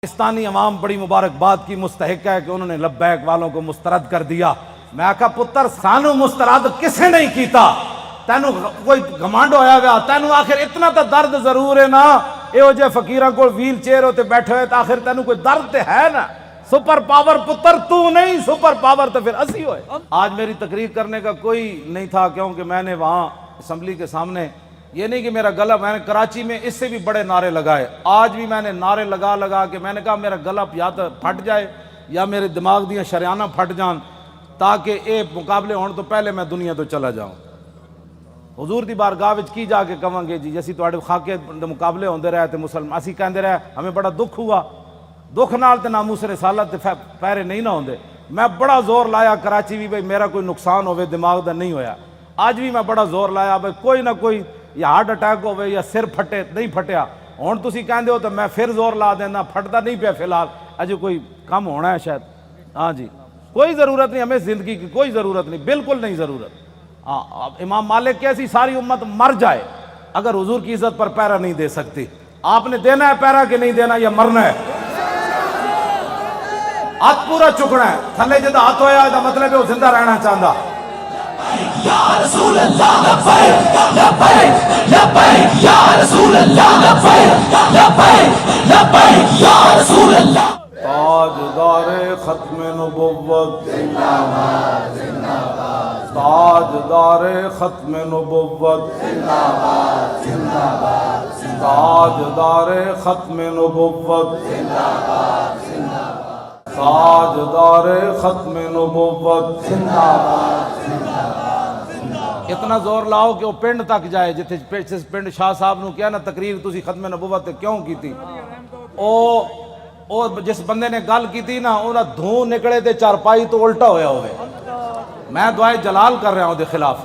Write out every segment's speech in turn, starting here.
پاکستانی عوام بڑی مبارکباد کی مستحق ہے کہ انہوں نے لبیک والوں کو مسترد کر دیا۔ میں کہا پتر سانو مسترد کسے نہیں کیتا، تینو کوئی گھمنڈ ہویا گیا، تینو آخر اتنا تا درد ضرور ہے نا، ایو جے فقیراں کو ویل چیئر ہوتے بیٹھے ہوئے تو آخر تینو کوئی درد تے ہے نا۔ سپر پاور پتر تو نہیں، سپر پاور تو پھر اسی ہوئے۔ آج میری تقریر کرنے کا کوئی نہیں تھا، کیونکہ میں نے وہاں اسمبلی کے سامنے یہ نہیں کہ میرا گلا، میں نے کراچی میں اس سے بھی بڑے نعرے لگائے، آج بھی میں نے نعرے لگا کے میں نے کہا میرا گلا یا تو پھٹ جائے یا میرے دماغ دیاں شریانہ پھٹ جان، تاکہ اے مقابلے ہونے تو پہلے میں دنیا تو چلا جاؤں۔ حضور دی بارگاہ وچ کی جا کے کہاں گے جی اسی تواڈے خاکے مقابلے ہوندے رہے تے مسلمان اسی کہندے رہے ہمیں بڑا دکھ ہوا، دکھ نال تے ناموس رسالت تے پیرے نہیں نہ ہوندے۔ میں بڑا زور لایا کراچی بھی بھئی میرا کوئی نقصان ہوئے دماغ دا نہیں ہویا، آج بھی میں بڑا زور لایا بھئی کوئی نہ کوئی یا ہارٹ اٹیک ہوئے یا سر پھٹے، نہیں پھٹیا۔ ہن تسی کہندے ہو تو میں پھر زور لا دینا، پھٹتا نہیں پیا فی الحال، اجے کوئی کم ہونا ہے شاید۔ ہاں جی کوئی ضرورت نہیں، ہمیں زندگی کی کوئی ضرورت نہیں، بالکل نہیں ضرورت۔ امام مالک کیسی ساری امت مر جائے اگر حضور کی عزت پر پیرا نہیں دے سکتی۔ آپ نے دینا ہے پیرا کہ نہیں دینا، یا مرنا ہے؟ ہاتھ پورا چکنا ہے، تھلے جدہ ہاتھ ہویا دا مطلب ہے وہ زندہ رہنا چاہتا۔ یا رسول اللہ لبیک لبیک لبیک یا رسول اللہ لبیک لبیک لبیک یا رسول اللہ۔ تاجدار ختم نبوت زندہ باد زندہ باد، تاجدار ختم نبوت زندہ باد زندہ باد، تاجدار ختم نبوت زندہ باد زندہ باد، تاجدار ختم نبوت زندہ باد زندہ باد۔ اتنا زور لاؤ کہ وہ پنڈ تک جائے، جتھے پنڈ شاہ صاحب نو کیا نا تقریر تسی ختم نبوت کیوں کی تھی، او جس بندے نے گل کی تھی نا انہاں دھوں نکلے تے چارپائی تو الٹا ہویا ہوئے۔ میں دعائے جلال کر رہا ہوں دے خلاف،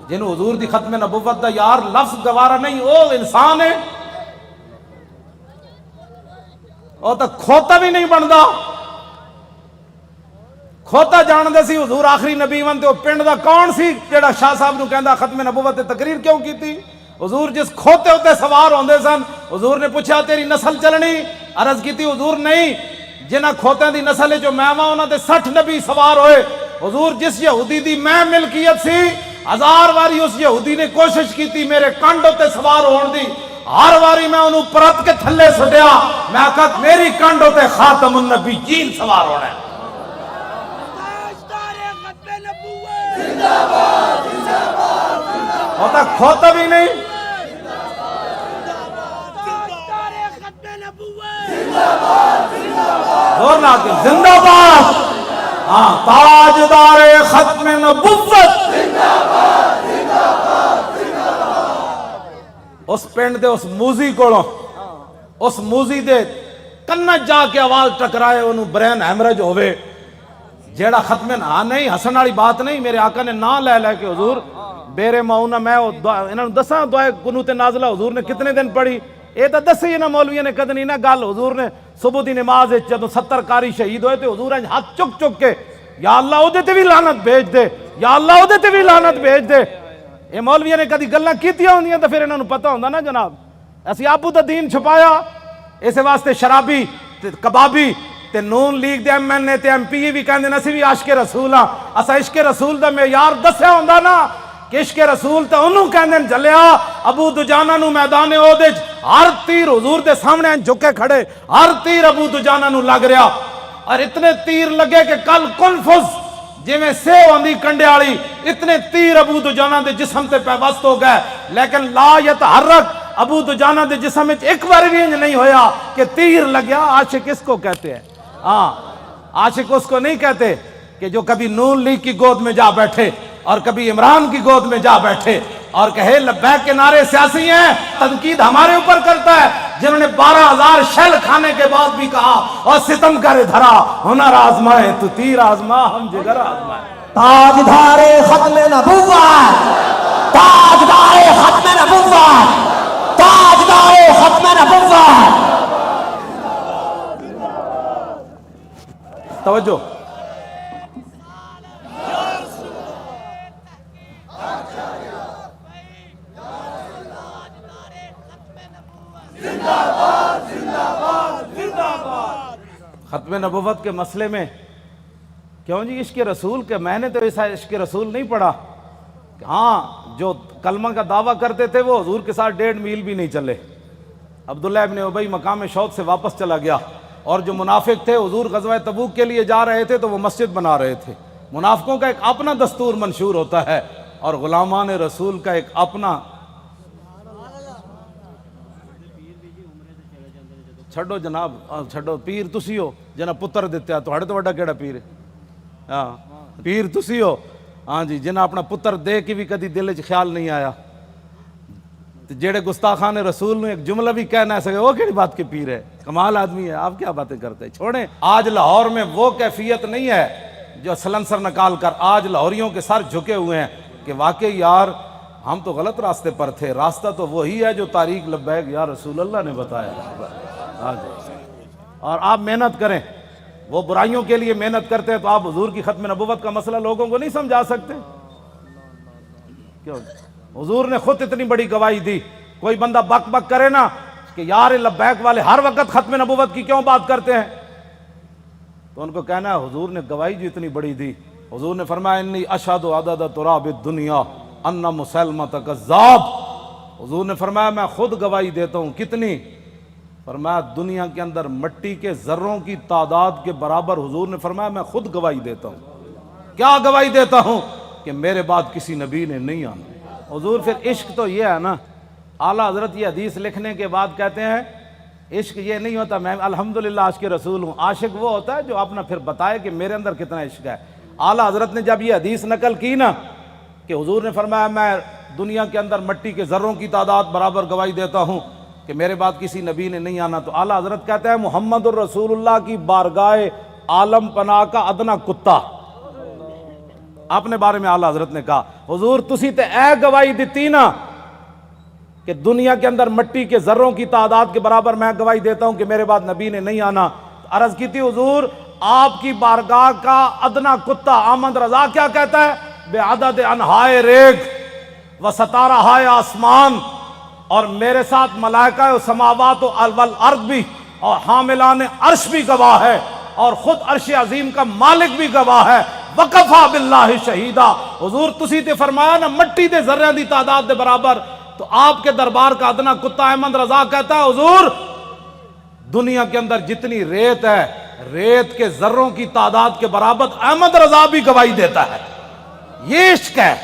جنہوں حضور دی ختم نبوت دا یار لفظ گوارا نہیں، او انسان ہے، او تا کھوتا بھی نہیں بندا۔ کھوتا جان دے سی حضور آخری نبی ون تے او پنڈ دا کون سی جیڑا شاہ صاحب نو کہندا ختم نبوت تے تقریر کیوں کی تھی؟ حضور جس کھوتے ہوتے سوار ہوندے سن، حضور نے پوچھا تیری نسل چلنی؟ عرض کی تھی حضور نہیں، جنہ کھوتیں دی نسل جو میں وہاں انہاں دے 60 نبی سوار ہوئے۔ حضور جس یہودی دی میں ملکیت سی، 1000 واری اس یہودی نے کوشش کی تھی میرے کنڈ ہوتے سوار ہون دی، ہر واری میں انہوں پرت کے تھلے سٹیا، میں کہا میری کنڈ ہوتے خاتم النبیین سوار ہونا ہے۔ ہوتا کھوتا بھی نہیں، زور نہ آتے زندہ باد، ہاں تاجدار ختم نبوت اس پنڈ دے اس موزی کو، اس موزی دے کنج جا کے آواز ٹکرائے انہوں برین ہیمرج ہوئے، جیڑا ختم نہ نہیں ہسن والی بات نہیں، میرے آقا نے نہ لے لے کے حضور بیرے ماؤنا میں انہوں دساں دعائے قنوت نازلہ حضور نے کتنے دن پڑھی، اے تا دسی نا مولویوں نے کدنی نا گل، حضور نے صبح دی نماز جدوں 70 قاری شہید ہوئے تھے حضور ہاتھ چک چک کے یا اللہ او دے تے بھی لعنت بھیج دے، یا اللہ او دے تے بھی لعنت بھیج دے۔ اے مولویوں نے کدی گلاں کیتیاں ہوندیاں تے پھر انہاں نوں پتہ ہوندا نا جناب، اسی آپو دا دین چھپایا، اس واسطے شرابی تے کبابی تے نون لیگ دے ایم این اے تے ایم پی بھی کہندے اسی بھی عاشق رسول ہاں، اسا عشق رسول دا معیار دسیا ہوندا نا کہ عشق رسول تے انہوں کہندے جلیا ابو دجانہ نو میدان احد وچ ہر تیر حضور دے سامنے جھکے کھڑے، ہر تیر ابو دجانہ نو لگ رہا، اور اتنے تیر لگے کہ کل کنفز جی میں سیو آندھی کنڈے آڑی، اتنے تیر ابو دجانہ دے جسم تے پیوست ہو گئے، لیکن لا یتحرک ابو دجانہ دے جسم وچ ایک بار بھی نہیں ہویا کہ تیر لگیا۔ عاشق اس کو کہتے ہیں، ہاں عاشق اس کو نہیں کہتے کہ جو کبھی نون لیگ کی گود میں جا بیٹھے اور کبھی عمران کی گود میں جا بیٹھے اور کہے لبیک کے نعرے سیاسی ہیں، تنقید ہمارے اوپر کرتا ہے، جنہوں نے 12,000 شیل کھانے کے بعد بھی کہا اور ستم کرے دھرا ہنر آزمائے تو تیر آزما ہم جگر آزمائے۔ تاجدار ختم نبوت، تاجدار ختم نبوت، تاجدار ختم نبوت۔ توجہ، زندہ باد زندہ باد زندہ باد۔ ختم نبوت کے مسئلے میں کیوں جی عشق رسول کے میں نے تو ایسا عشق رسول نہیں پڑھا. ہاں جو کلمہ کا دعویٰ کرتے تھے وہ حضور کے ساتھ 1.5 میل بھی نہیں چلے. عبداللہ ابن ابی مقام شوق سے واپس چلا گیا. اور جو منافق تھے حضور غزوہ تبوک کے لیے جا رہے تھے تو وہ مسجد بنا رہے تھے. منافقوں کا ایک اپنا دستور منشور ہوتا ہے اور غلامان رسول کا ایک اپنا. چھڈو جناب چھڈو پیر تسی ہو جنہ پتر دیتے تھوڑے تو وڈا کیڑا پیر ہے. ہاں پیر تسی ہو ہاں جی جنہ اپنا پتر دے کے بھی کدی دل چ خیال نہیں آیا. جیڑے گستاخان رسول نے ایک جملہ بھی کہہ نہ سکے وہ کیڑی بات کے پیر ہے. کمال آدمی ہے. آپ کیا باتیں کرتے ہیں چھوڑیں. آج لاہور میں وہ کیفیت نہیں ہے جو سلنسر نکال کر آج لاہوریوں کے سر جھکے ہوئے ہیں کہ واقعی یار ہم تو غلط راستے پر تھے. راستہ تو وہی ہے جو طریق لبیک یا رسول اللہ نے بتایا. ہاں جی اور آپ محنت کریں. وہ برائیوں کے لیے محنت کرتے ہیں تو آپ حضور کی ختم نبوت کا مسئلہ لوگوں کو نہیں سمجھا سکتے. کیوں حضور نے خود اتنی بڑی گواہی دی. کوئی بندہ بک بک کرے نا کہ یار لبیک والے ہر وقت ختم نبوت کی کیوں بات کرتے ہیں تو ان کو کہنا ہے حضور نے گواہی جو اتنی بڑی دی. حضور نے فرمایا انی اشہد عدد تراب الدنیا ان مسلمۃ کذاب. حضور نے فرمایا میں خود گواہی دیتا ہوں. کتنی؟ فرمایا دنیا کے اندر مٹی کے ذروں کی تعداد کے برابر. حضور نے فرمایا میں خود گواہی دیتا ہوں. کیا گواہی دیتا ہوں؟ کہ میرے بعد کسی نبی نے نہیں آنا. حضور پھر عشق تو یہ ہے نا. اعلیٰ حضرت یہ حدیث لکھنے کے بعد کہتے ہیں عشق یہ نہیں ہوتا میں الحمدللہ عاشق رسول ہوں. عاشق وہ ہوتا ہے جو اپنا پھر بتائے کہ میرے اندر کتنا عشق ہے. اعلیٰ حضرت نے جب یہ حدیث نقل کی نا کہ حضور نے فرمایا میں دنیا کے اندر مٹی کے ذروں کی تعداد برابر گواہی دیتا ہوں کہ میرے بعد کسی نبی نے نہیں آنا, تو اعلیٰ حضرت کہتے ہیں محمد الرسول اللہ کی بارگاہ عالم پناہ کا ادنا کتا. اپنے بارے میں اعلیٰ حضرت نے کہا حضور تسی تے اے گواہی دیتی نا کہ دنیا کے اندر مٹی کے ذروں کی تعداد کے برابر میں گواہی دیتا ہوں کہ میرے بعد نبی نے نہیں آنا. عرض کی تھی حضور آپ کی بارگاہ کا ادنا کتا احمد رضا کیا کہتا ہے؟ بے عدد انہائے ریگ و ستارہ ہائے آسمان اور میرے ساتھ ملائکہ و سماوات و والارض بھی اور حاملان عرش بھی گواہ ہے اور خود عرش عظیم کا مالک بھی گواہ ہے. وکفا باللہ شہیدہ. حضور تسی تے فرمایا نا مٹی دے ذرے دی تعداد دے برابر, تو آپ کے دربار کا ادنا کتا احمد رضا کہتا ہے حضور دنیا کے اندر جتنی ریت ہے ریت کے ذروں کی تعداد کے برابر احمد رضا بھی گواہی دیتا ہے. یہ عشق ہے.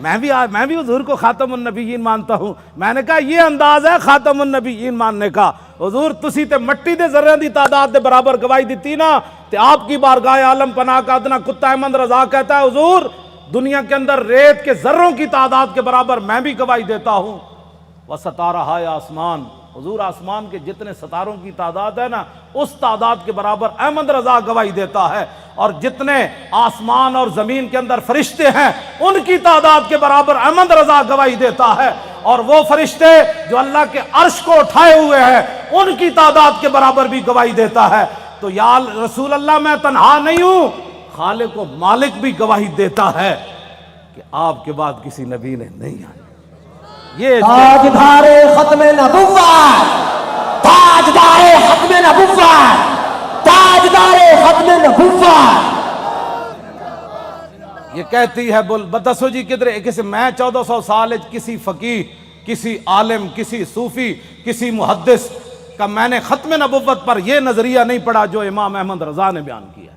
میں بھی حضور کو خاتم النبیین مانتا ہوں. میں نے کہا یہ انداز ہے خاتم النبیین ماننے کا. حضور تسی تے مٹی دے ذرے دی تعداد دے برابر گواہی دیتی نا تے آپ کی بارگاہ عالم پناہ کا ادنا کتا احمد رضا کہتا ہے حضور دنیا کے اندر ریت کے ذروں کی تعداد کے برابر میں بھی گواہی دیتا ہوں. وہ ستارہ ہے آسمان. حضور آسمان کے جتنے ستاروں کی تعداد ہے نا اس تعداد کے برابر احمد رضا گواہی دیتا ہے. اور جتنے آسمان اور زمین کے اندر فرشتے ہیں ان کی تعداد کے برابر احمد رضا گواہی دیتا ہے. اور وہ فرشتے جو اللہ کے عرش کو اٹھائے ہوئے ہیں ان کی تعداد کے برابر بھی گواہی دیتا ہے. تو یا رسول اللہ میں تنہا نہیں ہوں, خالق و مالک بھی گواہی دیتا ہے کہ آپ کے بعد کسی نبی نے نہیں آنا. یہ تاجدار ختم نبوت, تاجدار ختم نبوت, تاجدار ختم نبوت. یہ کہتی ہے بول بدسو جی کدھر کسی میں 1400 سال کسی فقیہ کسی عالم کسی صوفی کسی محدث کا میں نے ختم نبوت پر یہ نظریہ نہیں پڑھا جو امام احمد رضا نے بیان کیا.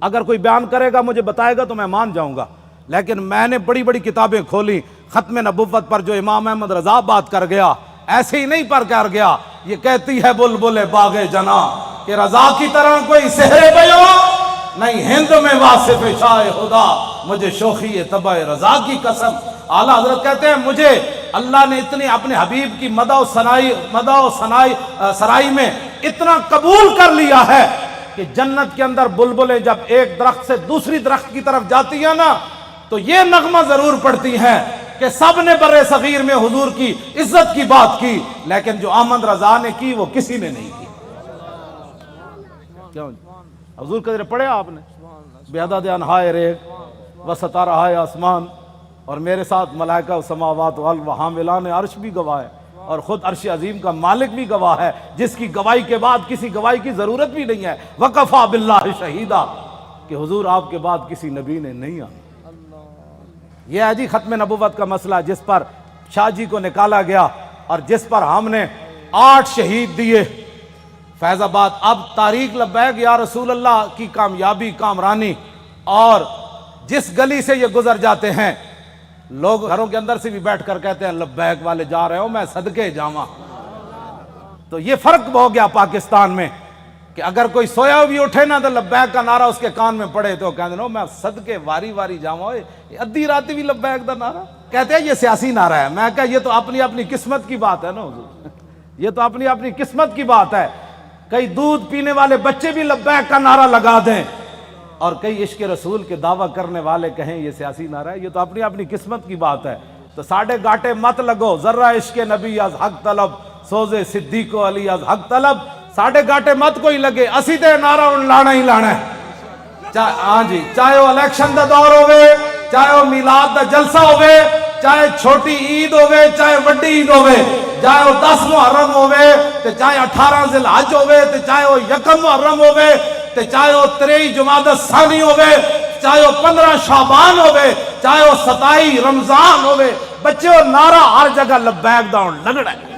اگر کوئی بیان کرے گا مجھے بتائے گا تو میں مان جاؤں گا, لیکن میں نے بڑی بڑی کتابیں کھولی ختم نبوت پر جو امام احمد رضا بات کر گیا ایسے ہی نہیں پر کر گیا. یہ کہتی ہے بلبل باغ جنا کہ رضا کی طرح کوئی سحر بیان نہیں ہند میں واصف شاہ خدا, مجھے شوخی طبع رضا کی قسم. اعلیٰ حضرت کہتے ہیں مجھے اللہ نے اتنی اپنے حبیب کی مدح و سرائی میں اتنا قبول کر لیا ہے کہ جنت کے اندر بلبلیں جب ایک درخت سے دوسری درخت کی طرف جاتی ہیں نا تو یہ نغمہ ضرور پڑتی ہیں کہ سب نے برے صغیر میں حضور کی عزت کی بات کی, لیکن جو احمد رضا نے کی وہ کسی نے نہیں کی. کیوں حضور قدر پڑھے آپ نے بے عدد انہائے ریگ و ستارہ آسمان اور میرے ساتھ ملائکہ و سماوات و حاملان عرش بھی گواہ ہے. اور خود عرش عظیم کا مالک بھی گواہ ہے، جس کی گواہی کے بعد کسی گواہی کی ضرورت بھی نہیں ہے، وَقَفَا بِاللَّهِ شَهِيدًا، کہ حضور آپ کے بعد کسی نبی نے نہیں آنا۔ یہ ہے جی ختم نبوت کا مسئلہ، جس پر شاہ جی کو نکالا گیا اور جس پر ہم نے 8 شہید دیے فیض آباد۔ اب تاریخ لبیک یا رسول اللہ کی کامیابی کامرانی، اور جس گلی سے یہ گزر جاتے ہیں لوگ گھروں کے اندر سے بھی بیٹھ کر کہتے ہیں لبیک والے جا رہے ہو، میں صدقے جاواں۔ تو یہ فرق ہو گیا پاکستان میں کہ اگر کوئی سویا بھی اٹھے نا تو لبیک کا نعرہ اس کے کان میں پڑے تو کہتے ہیں میں صدقے واری واری جاواں، ادھی رات بھی لبیک دا نعرہ کہتے ہیں یہ سیاسی نعرہ ہے۔ میں کہا یہ تو اپنی اپنی قسمت کی بات ہے نا حضور، یہ تو اپنی اپنی قسمت کی بات ہے۔ کئی دودھ پینے والے بچے بھی لبیک کا نعرہ لگا دیں اور کئی عشق رسول کے دعویٰ کرنے والے کہیں یہ سیاسی نعرہ ہے، یہ تو اپنی اپنی قسمت کی بات ہے۔ تو ساڑھے گاٹے مت لگو، ذرہ عشق نبی از حق طلب، سوزے صدیق و علی از حق طلب، ساڑھے گاٹے مت کوئی لگے، اسی تے نعرہ ان لانا ہی لانا ہے۔ ہاں جی، چاہے وہ الیکشن دا دور ہوئے، چاہے وہ میلاد دا جلسہ ہوئے، چاہے چھوٹی عید ہوئے چاہے وڈی عید ہوئے، چاہے وہ 10 محرم ہوئے تے چاہے 18 ذی الحج ہوئے تے چاہے وہ 1 محرم ہوئے تے چاہے وہ 23 جمادی الثانی ہوئے، چاہے وہ 15 شعبان ہوئے، چاہے وہ 27 رمضان ہوئے، بچے وہ نعرہ ہر جگہ لبیک دا ہون لگڑا ہے۔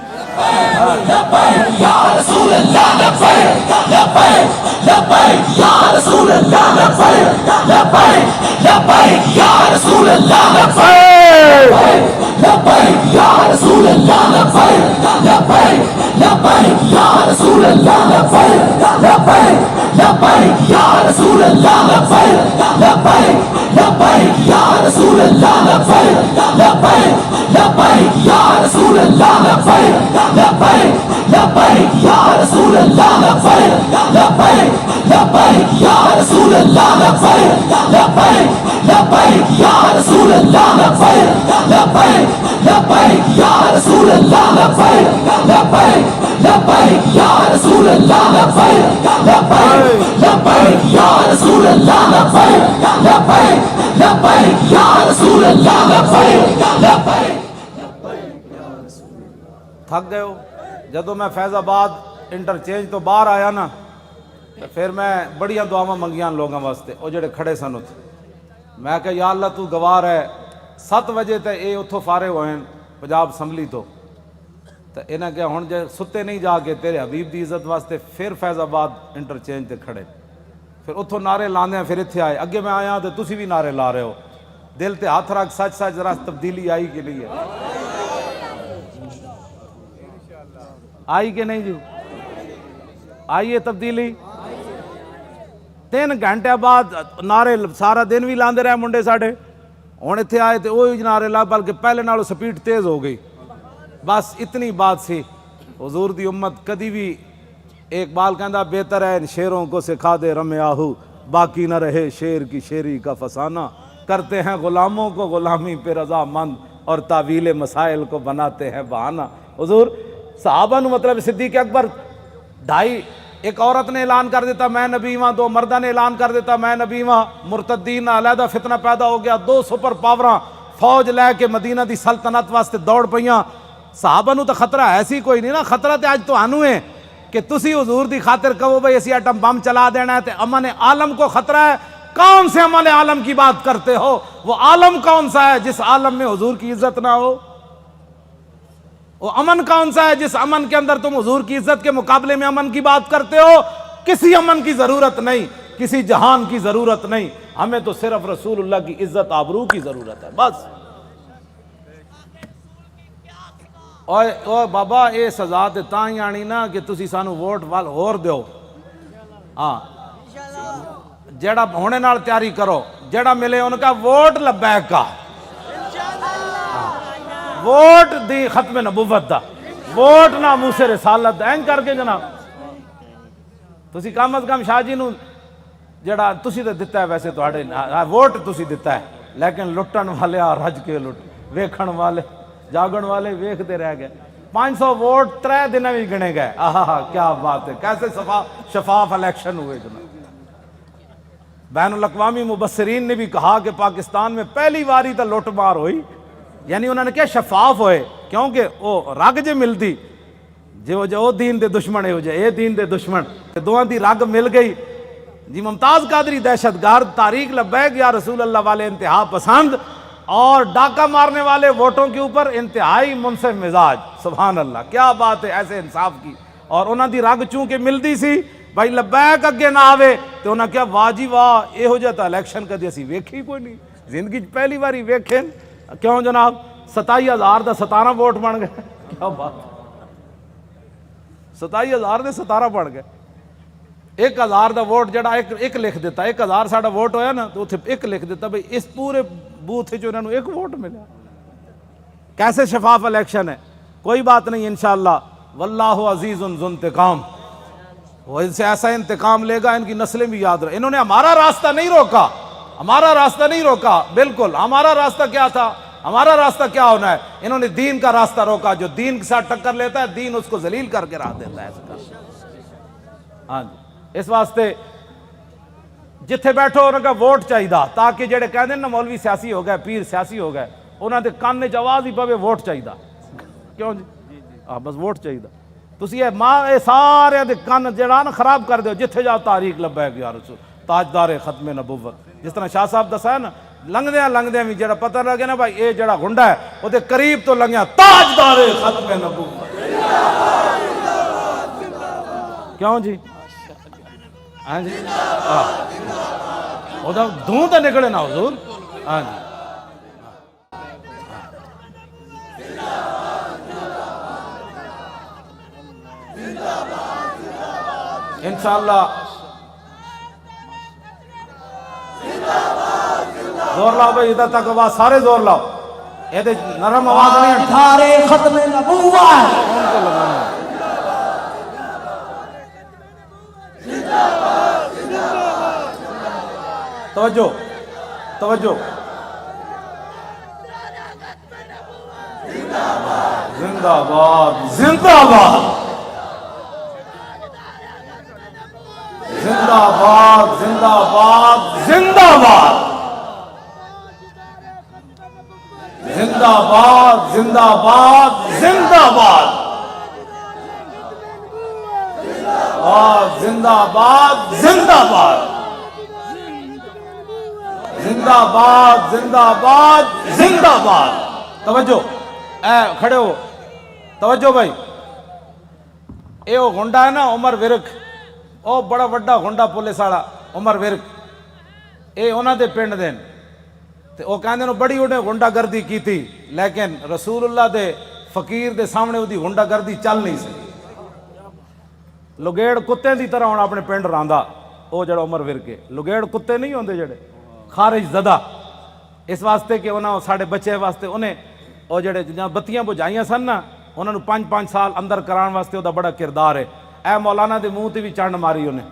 لبیک یا رسول اللہ، لبیک لبیک لبیک یا رسول اللہ، لبیک لبیک لبیک یا رسول اللہ، لبیک لبیک یا رسول اللہ، لبیک لبیک لبیک یا رسول اللہ، لبیک لبیک لبیک یا رسول اللہ، لبیک لبیک لبیک یا رسول اللہ، لبیک لبیک لبیک یا رسول اللہ، لبیک لبیک لبیک یا رسول اللہ، لبیک لبیک لبیک یا رسول اللہ، لبیک لبیک لبیک یا رسول اللہ، لبیک لبیک لبیک یا رسول اللہ، لبیک لبیک لبیک یا رسول اللہ، لبیک لبیک لبیک یا رسول اللہ، لبیک لبیک لبیک یا رسول اللہ، لبیک لبیک۔ تھک گئے ہو؟ جدو میں فیض آباد انٹرچینج تو باہر آیا نا تو پھر میں بڑیاں دعاواں منگیاں لوگوں واسطے، وہ جڑے کھڑے سن اتھے، میں کہ یا اللہ تو گواہ ہے 7 بجے تے اے اتھوں فارغ ہوئے ہیں پنجاب اسمبلی تو انہیں کہ ہن جے ستے نہیں جا کے تیرے حبیب دی عزت واسطے پھر فیض آباد انٹرچینج تے کھڑے، پھر اتھوں نعرے لاندے ہیں، پھر اتھے آئے، اگے میں آیا تو تسی بھی نعرے لا رہے ہو، دل تے ہاتھ رکھ سچ سچ ذرا تبدیلی آئی کہ نہیں ہے؟ آئی کہ نہیں جو؟ آئی ہے تبدیلی؟ 3 گھنٹے بعد نعرے سارا دن بھی لاندے رہے منڈے ساڑھے، ہن اتھے آئے تے وہی نعرے لا، بلکہ پہلے نالوں سپیڈ تیز ہو گئی۔ بس اتنی بات سی، حضور دی امت کدی بھی، ایک بال کہندا بہتر ہے ان شیروں کو سکھا دے رم آہو، باقی نہ رہے شیر کی شیری کا فسانہ، کرتے ہیں غلاموں کو غلامی پہ رضا مند اور تعویل مسائل کو بناتے ہیں بہانہ۔ حضور صحابہ نو مطلب صدیق اکبر 2.5، ایک عورت نے اعلان کر دیتا میں نبی ہاں، 2 مردہ نے اعلان کر دیتا میں نبی ہاں، مرتدین علیحدہ فتنہ پیدا ہو گیا، 2 سپر پاوراں فوج لے کے مدینہ دی سلطنت واسطے دوڑ پئیاں۔ صحابہ نو تو خطرہ ایسی کوئی نہیں نا، خطرہ تے آج تو آنو ہے کہ تسی حضور دی خاطر کہو بھئی اسی ایٹم بم چلا دینا ہے تے امن عالم کو خطرہ ہے۔ کون سے امن عالم کی بات کرتے ہو؟ وہ عالم کون سا ہے جس عالم میں حضور کی عزت نہ ہو؟ وہ امن کون سا ہے جس امن کے اندر تم حضور کی عزت کے مقابلے میں امن کی بات کرتے ہو؟ کسی امن کی ضرورت نہیں، کسی جہان کی ضرورت نہیں، ہمیں تو صرف رسول اللہ کی عزت آبرو کی ضرورت ہے بس۔ اوہ بابا اے سزا تے تاں ہی آنی نا کہ تسی سانو ووٹ وال ہور دیو، ہاں جیڑا ہونے نال تیاری کرو، جیڑا ملے ان کا ووٹ لبیک کا، ووٹ دی ختم نبوت دا، ووٹ ناموس رسالت دا، این کر کے جناب تسی کم از کم شاہ جی نو جڑا تسی تے دتا ہے، ویسے تواڈے ووٹ تسی دتا ہے، لیکن لٹن والے رج کے لٹ، ویکھن والے جاگن والے ویکھتے رہ گئے۔ 500 ووٹ 3 دن بھی گنے گئے، آہا کیا بات ہے، کیسے شفاف الیکشن ہوئے جناب۔ بین الاقوامی مبصرین نے بھی کہا کہ پاکستان میں پہلی باری تا لوٹ مار ہوئی، یعنی انہوں نے کیا شفاف ہوئے، کیونکہ وہ رگ جے ملتی جو دین دے دشمن ہو جائے، اے دین دے دشمن دوہاں دی رگ مل گئی جی۔ ممتاز قادری دہشت گرد، طارق لبیک یا رسول اللہ والے انتہا پسند، اور ڈاکہ مارنے والے ووٹوں کے اوپر انتہائی منصف مزاج۔ سبحان اللہ، کیا بات ہے ایسے انصاف کی۔ اور انہاں دی رگ چونکہ ملدی سی، بھائی لبیک اگے نہ آوے تو انہاں کیا واہ جی واہ، یہ ہو جاتا الیکشن کدی اسی ویکھی کوئی نہیں، زندگی پہلی باری ویکھیں۔ کیوں جناب 27,000 دا 17 ووٹ بن گئے، کیا بات، 27,000 دے 17 بن گئے۔ 1,000 دا ووٹ جڑا ایک لکھ دیتا، 1,000 ساڑا ووٹ ہویا نا تو اتنے ایک لکھ دیتا، بھئی اس پورے بوتھ جو انہوں نے ایک ووٹ ملا۔ کیسے شفاف الیکشن ہے؟ کوئی بات نہیں انشاءاللہ، واللہ عزیز ذو انتقام، وہ ان سے ایسا انتقام لے گا ان کی نسلیں بھی یاد رہے۔ انہوں نے ہمارا راستہ نہیں روکا، ہمارا راستہ نہیں روکا، بالکل ہمارا راستہ کیا تھا، ہمارا راستہ کیا ہونا ہے، انہوں نے دین کا راستہ روکا۔ جو دین کے ساتھ ٹکر لیتا ہے دین اس کو ذلیل کر کے راہ دیتا ہے۔ ہاں جی، اس واسطے جتھے بیٹھو انہوں کا ووٹ چاہیے، تاکہ جڑے کہہ دیں نا مولوی سیاسی ہو گئے، پیر سیاسی ہو گئے، انہوں نے کان وچ آواز ہی پوے ووٹ چاہیے۔ کیوں جی؟ بس ووٹ چاہیے۔ تسی یہ سارے دے کان جڑا نا خراب کر دیو، جتھے جاؤ طارق لبیک یا رسول، تاجدار ختم نبوت۔ جس طرح شاہ صاحب دسا ہے نا، لنگدیاں بھی جڑا پتہ لگے نا بھائی اے جڑا گنڈا ہے وہ دے قریب تو لنگیا تاجدار ختم نبوت۔ کیوں جی؟ ہاں جی، وہ دھوں تو نکلے نا حضور۔ ہاں جی، انشاءاللہ زور لاؤ بھائی، ادھر تک آواز سارے زور لاؤ، یہ نرم آواز نہیں ہے، تاجدار ختم نبوت، کون کو لگانا ہے؟ توجہ توجہ، زندہ باد زندہ باد زندہ باد زندہ باد زندہ باد زندہ باد زندہ باد زندہ باد زندہ باد زندہ باد زندہ باد زندہ باد زندہ باد۔ توجہ، اے کھڑے ہو، توجہ بھائی، اے وہ گنڈا ہے نا عمر ورک، او بڑا وڈا گنڈا پولیس والا عمر ورک، اے انہاں دے پنڈ دے تے او کہندے نے بڑی انہیں گنڈا گردی کی تھی، لیکن رسول اللہ دے فقیر دے سامنے وہ دی گنڈا گردی چل نہیں سکی۔ لگیڑ کتے دی طرح ہونا اپنے پنڈ راندا، او جڑا عمر ورک ہے، لگیڑ کتے نہیں ہوندے جڑے خارج زدہ، اس واسطے کہ انہاں ساڑھے بچے واسطے انہیں او جڑے جہاں بتیاں بجھائیاں سن نا، انہوں نے 5 سال اندر کران واسطے دا بڑا کردار ہے۔ اے مولانا دے منہ تے بھی چنڈ ماری انہیں،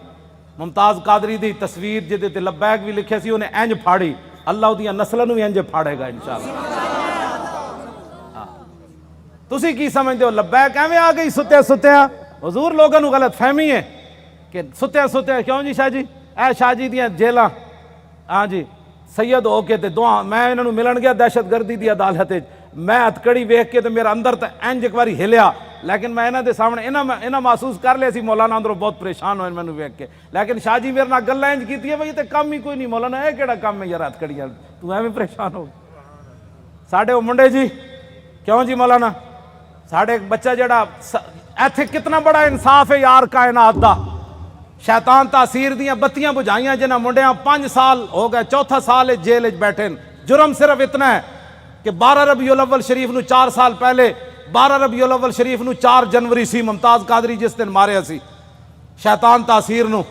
ممتاز قادری دی تصویر جدے تے لبیک بھی لکھے سی انہیں انج پھاڑی، اللہ دیاں نسلوں بھی انج پھاڑے گا انشاءاللہ۔ تسی کی سمجھتے ہو لبیک ایویں آ گئی ستیا؟ حضور لوگوں نو غلط فہمی ہے کہ ستیا کیوں جی شاہ جی، اے شاہ جی دیاں جیلاں، ہاں جی سید ہو کے تے دعا، میں انہوں ملن گیا دہشت گردی دی عدالت، میں ہتکڑی ویکھ کے تے میرا اندر تے انج ایک باری ہلیا، لیکن میں انہاں دے سامنے انہاں محسوس کر لیا سی مولانا اندروں بہت پریشان ہوئے مینوں ویکھ کے، لیکن شاہ جی میرے نال گلاں انج کیتی ہے بھئی تے کم ہی کوئی نہیں مولانا، اے کیڑا کم ہے یار ہتکڑیاں، تو ایویں پریشان ہو ساڈے او منڈے جی، کیوں جی مولانا ساڈے ایک بچہ جڑا ایتھے کتنا بڑا انصاف ہے یار کائنات دا، شیطان تاثیر دیاں بتیاں بجھائیاں جنہاں منڈیاں 5 سال ہو گئے، چوتھا سال ہے جیل وچ بیٹھے، جرم صرف اتنا ہے کہ 12 ربیع الاول شریف نو 4 سال پہلے 12 ربیع الاول شریف نو 4 جنوری سی ممتاز قادری جس دن ماریا سی شیطان تاثیر نو،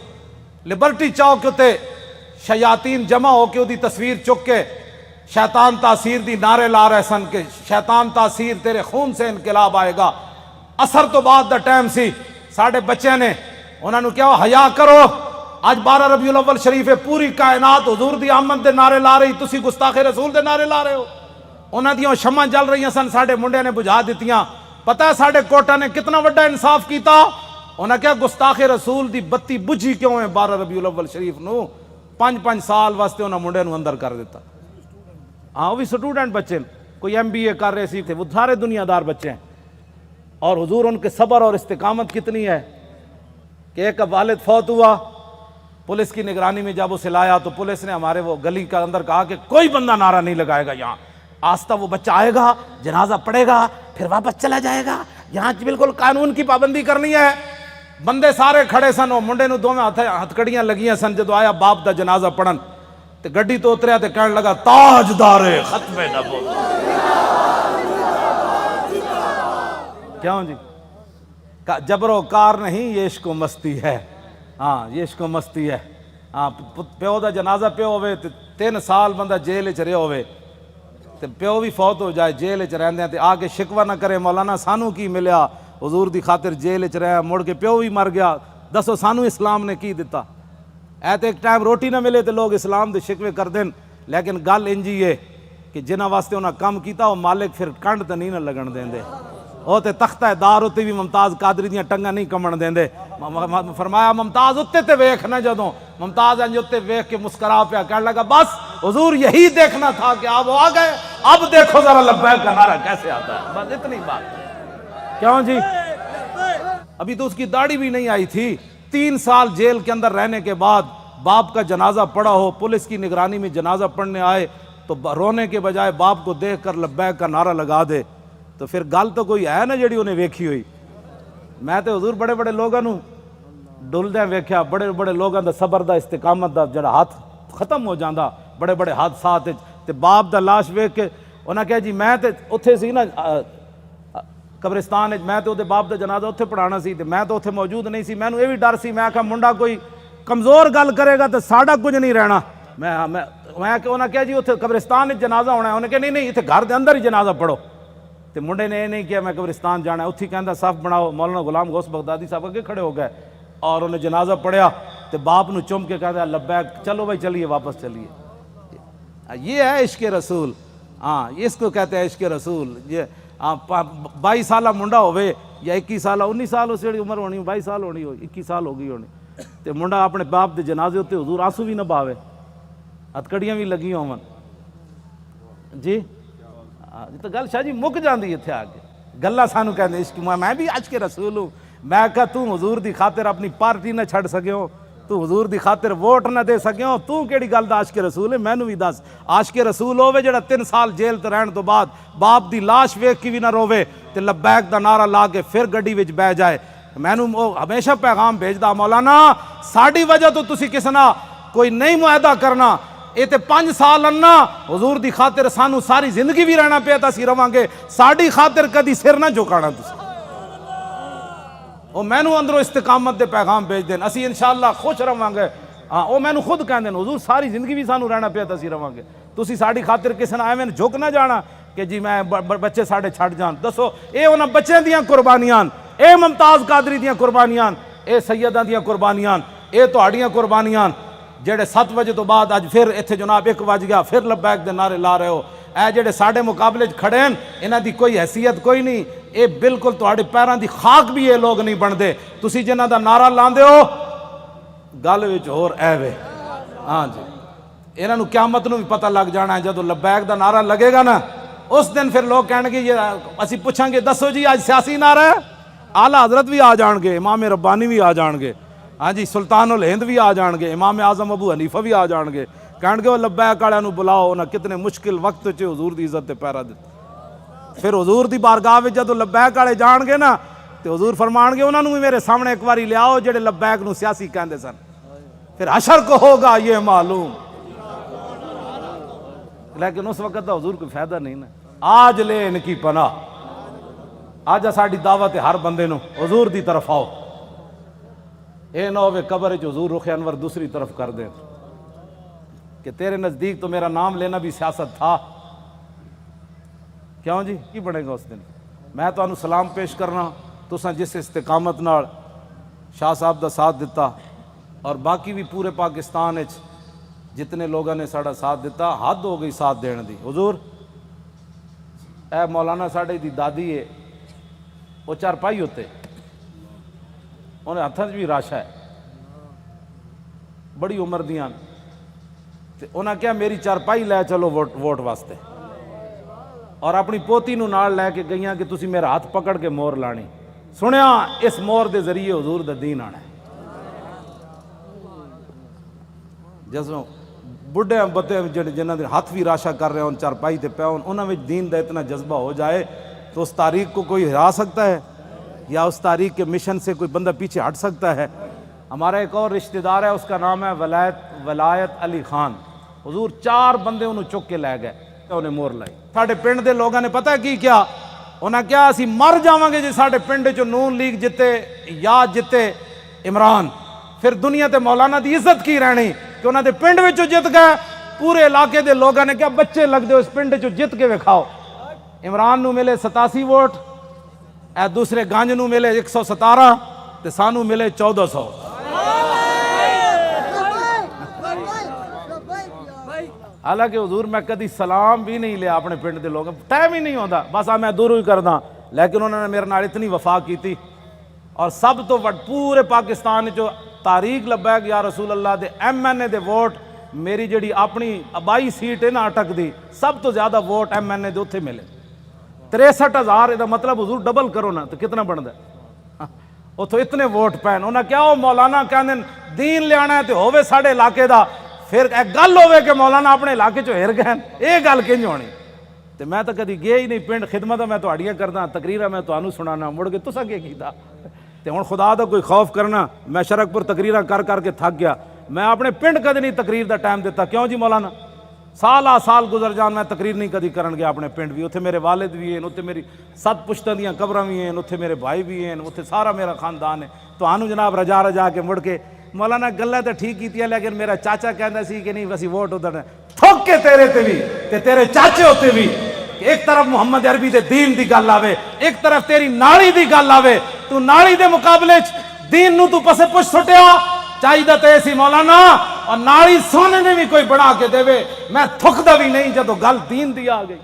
لبرٹی چوک تے شیاطین جمع ہو کے دی تصویر چک کے شیطان تاثیر دی نعرے لا رہے سن کہ شیطان تاثیر تیرے خون سے انقلاب آئے گا۔ اثر تو بعد دا ٹائم سی، ساڑھے بچے نے انہوں نے کیا حیا کرو، آج 12 ربیع الاول شریف ہے، پوری کائنات حضور دی آمد دے نعرے لا رہی، تسی گستاخ رسول دے نعرے لا رہے ہو۔ انہاں دیاں شمع جل رہی سن، ساڑھے منڈے نے بجھا دیتیاں۔ پتہ ہے ساڑھے کوٹا نے کتنا وڈا انصاف کیتا، انہاں کیا گستاخ رسول دی بتی بجھی کیوں ہے 12 ربیع الاول شریف نو، 5 سال واسطے انہاں منڈے نو اندر کر دیتا۔ ہاں وہ بھی سٹوڈنٹ بچے، کوئی MBA کر رہے تھے، وہ سارے دنیا دار بچے ہیں. اور حضور ان کے صبر اور استقامت کتنی ہے کہ ایک والد فوت ہوا، پولیس کی نگرانی میں جب اسے لایا تو پولیس نے ہمارے وہ گلی کے اندر کہا کہ کوئی بندہ نعرہ نہیں لگائے گا یہاں. آستہ وہ بچہ آئے گا، جنازہ پڑے گا، پھر واپس چلا جائے گا. یہاں بالکل قانون کی پابندی کرنی ہے. بندے سارے کھڑے سن، وہ منڈے نو دو میں ہتھکڑیاں لگیاں سن. جدو آیا باپ دا جنازہ پڑھن تے گڈی تو اتریا تے کہنے لگا تاجدار ختم نبوت. کیوں جی؟ جبر و کار نہیں، یہ عشق و مستی ہے. ہاں یہ عشق و مستی ہے. ہاں پیو دا جنازہ پیو ہوئے تے 3 سال بندہ جیل چ رہیا ہوئے تے پیو بھی فوت ہو جائے جیل چ رہندے تے آ کے شکوہ نہ کرے مولانا سانو کی ملیا، حضور دی خاطر جیل چ رہیا، مڑ کے پیو بھی مر گیا، دسو سانو اسلام نے کی دیتا؟ ایت ایک ٹائم روٹی نہ ملے تے لوگ اسلام دے شکوے کر دین. لیکن گل انجی ہے کہ جنہاں واسطے انہاں کام کیتا وہ مالک پھر کنڈ تے نہیں نہ لگن دیندے. وہ تے تختہ دار اتے بھی ممتاز قادری دیاں ٹنگاں نہیں کمن دیندے. فرمایا ممتاز اتے تے ویکھ نہ، جدوں ممتاز انج اتے ویکھ کے مسکرا پیا کہنے لگا بس حضور یہی دیکھنا تھا کہ آپ آ گئے، اب دیکھو ذرا لبیک کا نعرہ کیسے آتا ہے. بس اتنی بات. کیوں جی؟ ابھی تو اس کی داڑھی بھی نہیں آئی تھی. 3 سال جیل کے اندر رہنے کے بعد باپ کا جنازہ پڑا ہو، پولیس کی نگرانی میں جنازہ پڑھنے آئے تو رونے کے بجائے باپ کو دیکھ کر لبیک کا نعرہ لگا دے تو پھر گل تو کوئی ہے نا جڑی انہیں ویکھی ہوئی. میں تو حضور بڑے بڑے لوگوں ڈلدے ویکھیا، بڑے بڑے لوگوں دا صبر دا استقامت دا جڑا ہاتھ ختم ہو جاندہ بڑے بڑے حادثات تے باپ دا لاش ویکھ کے انہاں کہا جی میں تے اتھے سی نا قبرستان میں تو دے باپ دا جنازہ اتھے پڑھانا سی تے میں تو اتھے موجود نہیں سی. مینوں یہ بھی ڈر سی، میں کہا منڈا کوئی کمزور گل کرے گا تو ساڈا کچھ نہیں رہنا. میں انہاں کہا جی اتھے قبرستان جنازہ ہونا ہے. انہاں کہا نہیں اتھے گھر دے اندر ہی جنازہ پڑھو. تے منڈے نے یہ نہیں کیا میں قبرستان جانا ہے. اتھی کہندا صف بناؤ. مولانا غلام غوث بغدادی صاحب اگے کھڑے ہو گئے اور انہیں جنازہ پڑھیا تے باپ نو چم کے کہتا لبیک، چلو بھائی چلیے واپس چلیے. یہ ہے عشق رسول. ہاں اس کو کہتے ہیں عشق رسول. یہ 22 سالہ منڈا ہوئے یا 21 سالہ 19 سال اس جڑی عمر ہونی 22 سال ہونی ہو 21 سال ہو گئی ہونی تے منڈا اپنے باپ دے جنازے ہوتے حضور آنسو بھی نہ باوے، ہتھکڑیاں بھی لگی ہون. جی تو گل شاہ جی مک جاندی اتھے آ کے. گلاں سانو کہندے عشق. میں بھی عشق رسول ہوں. میں کہا تو حضور دی خاطر اپنی پارٹی نہ چھڑ سکیو، تو حضور دی خاطر ووٹ نہ دے سکیو، تو کیڑی گل دا عاشق رسول ہے؟ مینوں بھی دس. عاشق رسول ہوے جڑا 3 سال جیل تے رہن تو بعد باپ دی لاش ویکھ کے بھی نہ روے تے لبیک دا نعرہ لا کے پھر گڈی وچ بہ جائے. مینوں ہمیشہ پیغام بھیجدا مولانا ساڈی وجہ تو تسی کس نہ کوئی نہیں معاہدہ کرنا. یہ تے 5 سال انا حضور دی خاطر سانو ساری زندگی بھی رہنا پیا تسی رواں گے، ساڈی خاطر کدی سر نہ جھکانا تسی. وہ مینوں اندروں استقامت دے پیغام بھیج دین، اسی انشاءاللہ خوش رواں گے. ہاں وہ مینوں خود کہندے حضور ساری زندگی بھی سانو رہنا پیا تسی رواں گے، تسی ساڈی خاطر کسے نہ ایویں جھک نہ جانا کہ جی میں بچے ساڈے چھڈ جان. دسو اے انہاں بچیاں دیاں قربانیاں، اے ممتاز قادری دیاں قربانیاں، اے سیداں دیاں قربانیاں، اے تہاڈیاں قربانیاں جڑے 7 بجے تو بعد اج پھر اتھے جناب 1 بج گیا پھر لبیک دے نعرے لا رہے ہو. اے جڑے ساڈے مقابلے کھڑے ہیں انہاں دی کوئی حیثیت کوئی نہیں. اے بالکل تہاڈے پیراں دی خاک بھی یہ لوگ نہیں بندے. تسی جنہاں دا نعرہ لاندے ہو گل وچ ہور اے وے. ہاں جی انہاں نوں قیامت نوں بھی پتہ لگ جانا ہے جدوں لبیک دا نعرہ لگے گا نا اس دن پھر لوگ کہن گے یہ اسی پوچھاں گے دسو جی آج سیاسی نعرہ ہے، اعلیٰ حضرت بھی آ جان گے، امام ربانی بھی آ جان گے، ہاں جی سلطان الہند بھی آ جان گے، امام اعظم ابو حنیفہ بھی آ جان گے. کہن گے وہ لبیک والے نوں بلاؤ، انہاں کتنے مشکل وقت چ حضور دی عزت تے پیرا دتا. پھر حضور دی بارگاہ وچ جدوں لبیک والے جان گے نا تے حضور فرمان گے انہاں نوں بھی میرے سامنے ایک باری لے آؤ جڑے لبیک نوں سیاسی کہندے سن. پھر حشر کو ہوگا یہ معلوم. لیکن اس وقت تو حضور کوئی فائدہ نہیں نا. آج لے ان کی پناہ. آج ساڈی دعوت ہے ہر بندے نوں حضور دی طرف آؤ. اے نہ ہوے قبر وچ حضور رخ انور دوسری طرف کر دیں کہ تیرے نزدیک تو میرا نام لینا بھی سیاست تھا. کیوں جی کی بنے گا اس دن؟ میں تانوں سلام پیش کرنا تساں جس استقامت نال شاہ صاحب دا ساتھ دیتا اور باقی بھی پورے پاکستان وچ جتنے لوگوں نے ساڈا ساتھ دیتا، حد ہو گئی ساتھ دین دی. حضور اے مولانا ساڈے دی دادی ہے، وہ چارپائی ہوتے انہیں ہاتھاں بھی راشا ہے، بڑی عمر دیاں تے انہاں کیا میری چارپائی لے چلو ووٹ واسطے. اور اپنی پوتی نو نال لے کے گئیاں کہ تسی میرا ہاتھ پکڑ کے مور لانی. سنیا اس مور دے ذریعے حضور دا دین آنا ہے. جسوں بڑھے بتے جنہاں دے ہاتھ بھی راشا کر رہے ہوں چارپائی تے پے ہون انہاں وچ دین دا اتنا جذبہ ہو جائے تو اس تاریخ کو کوئی ہرا سکتا ہے یا اس تاریخ کے مشن سے کوئی بندہ پیچھے ہٹ سکتا ہے؟ ہمارا ایک اور رشتہ دار ہے، اس کا نام ہے ولایت علی خان. حضور 4 بندے انہوں چک کے لے گئے، انہیں مور لائی. ساڈے پنڈ دے لوگوں نے پتہ کی کیا؟ انہاں کیا اسی مر جاواں گے جی ساڈے پنڈ چ نون لیگ جتے یا جتے عمران، پھر دنیا تے مولانا دی عزت کی رہنی کہ انہاں دے پنڈ وچوں جت گئے. پورے علاقے دے لوگوں نے کیا بچے لگ دے اس پنڈ چوں جت کے وکھاؤ. عمران نو ملے 87 ووٹ، اے دوسرے گانج نو ملے 117 تے سانو ملے 1400. حالانکہ حضور میں کدی سلام بھی نہیں لیا اپنے پنڈ دے لوگ، ٹائم ہی نہیں ہوتا، بس میں دوروں ہی کردا. لیکن انہوں نے میرے نال اتنی وفا کی تھی. اور سب تو پورے پاکستان جو تاریخ لبیک یا رسول اللہ دے ایم این اے دے ووٹ، میری جڑی اپنی آبائی سیٹ ہے نا اٹک دی، سب تو زیادہ ووٹ ایم این اے دے اتھے ملے 63,000. یہ مطلب حضور ڈبل کرو نا تو کتنا بنتا ہے؟ اتھو اتنے ووٹ پین. انہاں کیا ہو مولانا کہندے دین لے آنا ہے تو ہووے ساڈے علاقے دا، پھر ایک گل ہوئے کہ مولانا اپنے علاقے چو ہر گئے، یہ گل کنج ہونی؟ تو میں تو کدی گیا ہی نہیں پنڈ. خدمت میں تہاڈیاں کردا، تقریراں میں تانوں سنانا، مڑ کے تساں کی کیتا؟ تے ہن خدا دا کوئی خوف کرنا. میں شرک پور تقریراں کر کے تھک گیا. میں اپنے پنڈ کدی نہیں تقریر دا ٹائم دیتا. کیوں جی مولانا؟ سال گزر جان میں تقریر نہیں کدی کرن گیا اپنے پنڈ بھی. اتھے میرے والد بھی ہیں، اتھے میری 7 پشتاں دیاں قبراں بھی ہیں، اتھے میرے بھائی بھی ہیں، اتھے سارا میرا خاندان ہے. تہانوں جناب رجا کے مڑ کے مولانا گلاں تے ٹھیک کیتیاں، لیکن میرا چاچا کہندا سی کہ نہیں وسی ووٹ ادھر تھوک کے تیرے تے بھی تے تیرے چاچے ہوتے بھی. ایک طرف محمد عربی دے دین دی گل آوے، ایک طرف تیری نالی دی گل آوے، تو نالی دے مقابلے دین نو تو پسے پچھ سٹیا. چاہیے تے سی مولانا اور نالی سونے نے بھی کوئی بنا کے دے. میں تھکدا بھی نہیں جدو گل دین دی آ گئی.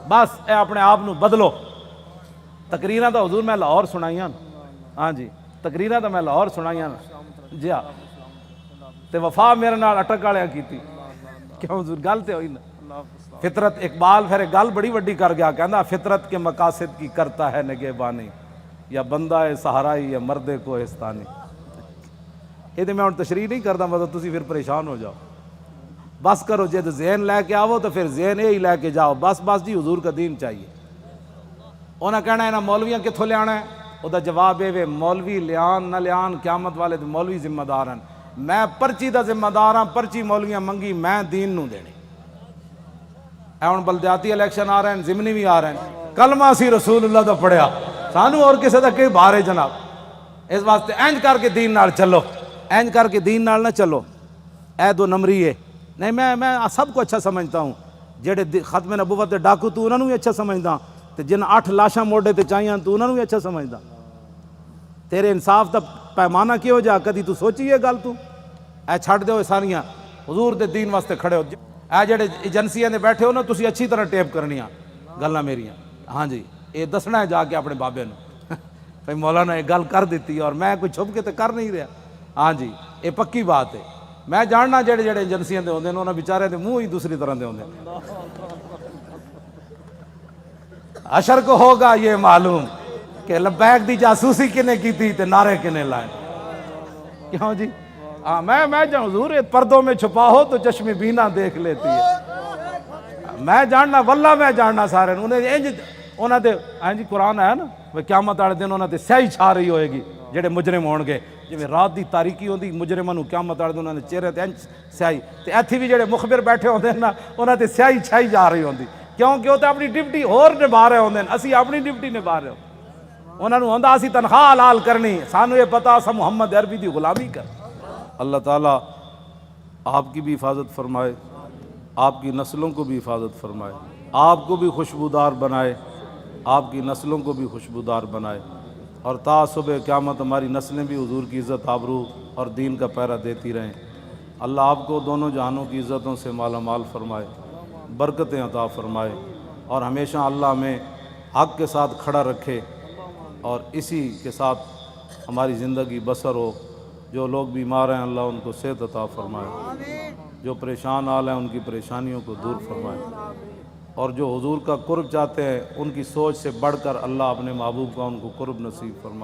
بس اے اپنے آپ نو بدلو. تقریراں تو حضور میں لاہور سنائیاں. ہاں جی تقریراں تو میں لاہور سنائیاں. جی ہاں تے وفا میرے نال اٹک والیاں کیتی. کیوں حضور گل تے ہوئی نا. فطرت اقبال پھر گل بڑی وڈی کر گیا، کہندا فطرت کے مقاصد کی کرتا ہے نگہبانی، یا بندہ ہے سہارائی یا مرد کوہستانی. یہ تو میں ہوں تشریح نہیں کرتا، مطلب تسی پھر پریشان ہو جاؤ. بس کرو جد ذہن لے کے آو تو پھر ذہن یہی لے کے جاؤ. بس جی حضور کا دین چاہیے. انہاں کہنا ہے نا مولویاں کتھوں لے آنا ہے؟ وہ دا جواب ہے مولوی لیان نہ لیان قیامت والے تو مولوی ذمہ دار ہیں. میں پرچی دا ذمہ دار ہاں. پرچی مولویاں منگی، میں دین نو دینی. ہن بلدیاتی الیکشن آ رہے ہیں، ضمنی بھی آ رہے ہیں. کلمہ سی رسول اللہ دا پڑھیا، سانو اور کسی دا کہ بارے جناب. اس واسطے اینج کر کے دین نال چلو، اینج کر کے دین نال نہ چلو. اے 2 نمبری ہے نہیں. میں سب کو اچھا سمجھتا ہوں. جڑے ختم نبوت دے ڈاکو تو انہوں بھی اچھا سمجھدا، تے جن 8 لاشاں موڈے تے چاہیاں تو انہوں بھی اچھا سمجھدا. تیرے انصاف دا پیمانہ کیوں جا کدی تو سوچی یہ گل؟ تو اے چھڈ دیو ساریاں، حضور دے دین واسطے کھڑے ہو. اے جڑے ایجنسیاں دے بیٹھے ہو نا، تسی اچھی طرح ٹیپ کرنیاں گلاں میریاں. ہاں جی یہ دسنا ہے جا کے اپنے بابے نو بھائی مولانا یہ گل کر دیتی اور میں کوئی چھپ کے تو کر نہیں رہا. ہاں جی یہ پکی بات ہے. میں جاننا جڑے ایجنسیاں دے ہوندے نے انہاں بیچارے دے منہ ہی دوسری طرح دے ہوندے. حشر کو ہوگا یہ معلوم کہ لبیک دی جاسوسی کنے کی تھی تے نعرے کنے لائے. کیوں جی؟ ہاں میں جان حضور پردوں میں چھپا ہو تو چشم بینا دیکھ لیتی ہے. میں جاننا واللہ میں جاننا سارے انہاں دے. ہاں جی قرآن ہے نا قیامت والے دن انہاں تے سیاہی چھا رہی ہوئے گی جڑے مجرم ہون گے. جویں رات دی تاریکی ہوندی مجرماں نوں قیامت والے دن انہاں دے چہرے تے سیاہی، تے ایتھے بھی جڑے مخبر بیٹھے ہوندے نا انہاں تے سیاہی چھائی جا رہی ہوندی. کیونکہ وہ تے اپنی ڈیوٹی ہور نبھا رہے ہوندے، اسی اپنی ڈیوٹی نبھا رہے ہوندے. انہاں نوں ہوندا اسی تنخواہ حلال کرنی، سانوں یہ پتہ اساں محمد عربی دی غلامی کر. اللہ تعالیٰ آپ کی بھی حفاظت فرمائے، آپ کی نسلوں کو بھی حفاظت فرمائے، آپ کو بھی خوشبودار بنائے، آپ کی نسلوں کو بھی خوشبودار بنائے، اور تا صبح قیامت ہماری نسلیں بھی حضور کی عزت آبرو اور دین کا پہرا دیتی رہیں. اللہ آپ کو دونوں جہانوں کی عزتوں سے مالا مال فرمائے، برکتیں عطا فرمائے، اور ہمیشہ اللہ ہمیں حق کے ساتھ کھڑا رکھے اور اسی کے ساتھ ہماری زندگی بسر ہو. جو لوگ بیمار ہیں اللہ ان کو صحت عطا فرمائے، جو پریشان حال ہیں ان کی پریشانیوں کو دور فرمائے. اور جو حضور کا قرب چاہتے ہیں ان کی سوچ سے بڑھ کر اللہ اپنے محبوب کا ان کو قرب نصیب فرمائے۔